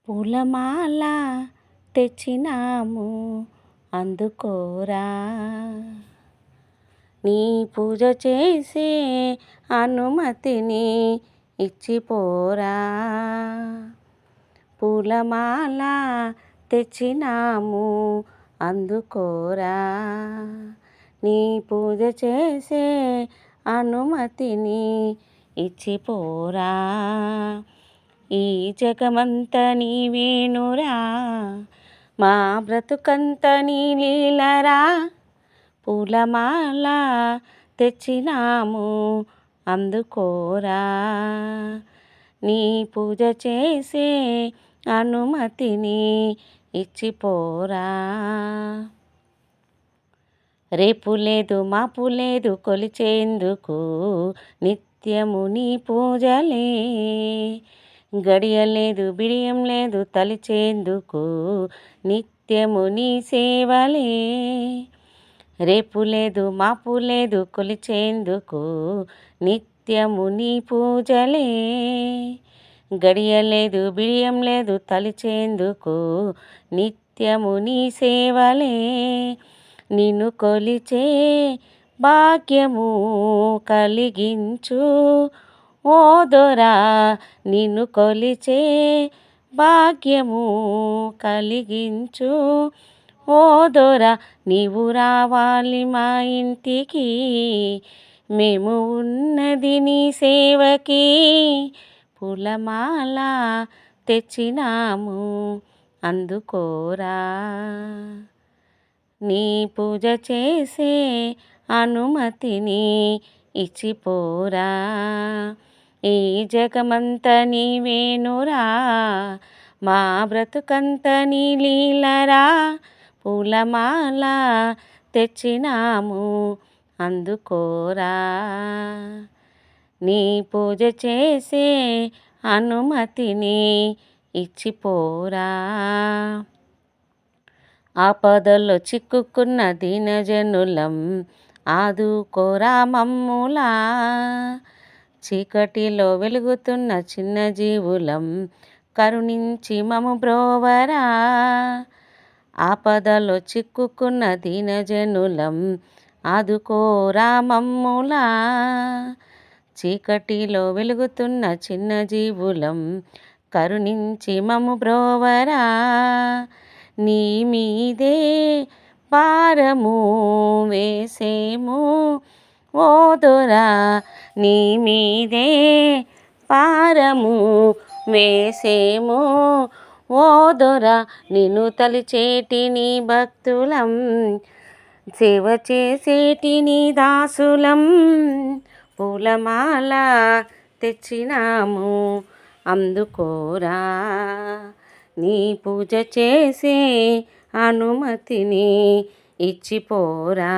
పూలమాల తెచ్చినాము అందుకోరా, నీ పూజ చేసే అనుమతిని ఇచ్చిపోరా. పూలమాల తెచ్చినాము అందుకోరా, నీ పూజ చేసే అనుమతిని ఇచ్చిపోరా. ఈ జగమంత నీవేనురా, మా బ్రతుకంత నీ లీలరా. పూలమాల తెచ్చినాము అందుకోరా, నీ పూజ చేసే అనుమతిని ఇచ్చిపోరా. రేపు లేదు మాపు లేదు కొలిచేందుకు నిత్యము నీ పూజలే. గడియలేదు బిడియం లేదు తలిచేందుకు నిత్యము నీ సేవలే. రేపు లేదు మాపు లేదు కొలిచేందుకు నిత్యము నీ పూజలే. గడియలేదు బిడియం లేదు తలిచేందుకు నిత్యము నీ సేవలే. నిన్ను కొలిచే భాగ్యము కలిగించు ఓ దొరా, నిన్ను కొలిచే భాగ్యము కలిగించు ఓ దొరా. నీవు రావాలి మా ఇంటికి, మేము ఉన్నది నీ సేవకి. పూలమాల తెచ్చినాము అందుకోరా, నీ పూజ చేసే అనుమతిని ఇచ్చిపోరా. ఈ జగమంత నీవేనురా, మా బ్రతుకంత నీ లీలరా. పూలమాల తెచ్చినాము అందుకోరా, నీ పూజ చేసే అనుమతిని ఇచ్చిపోరా. ఆపదలో చిక్కుకున్న దీనజనులం ఆదుకోరా మమ్ములా. చీకటిలో వెలుగుతున్న చిన్న జీవులం కరుణించి మము బ్రోవరా. ఆపదలో చిక్కుకున్న దీనజనులం ఆదుకోరా మమ్ములా. చీకటిలో వెలుగుతున్న చిన్న జీవులం కరుణించి మము బ్రోవరా. నీ మీదే భారము వేసేము ఓ దొరా, నీ మీదే భారము వేసేము ఓ దొరా. నిన్ను తలిచేటి నీ భక్తులం, సేవ చేసేటి నీ దాసులం. పూలమాల తెచ్చినాము అందుకోరా, నీ పూజ చేసే అనుమతిని ఇచ్చిపోరా.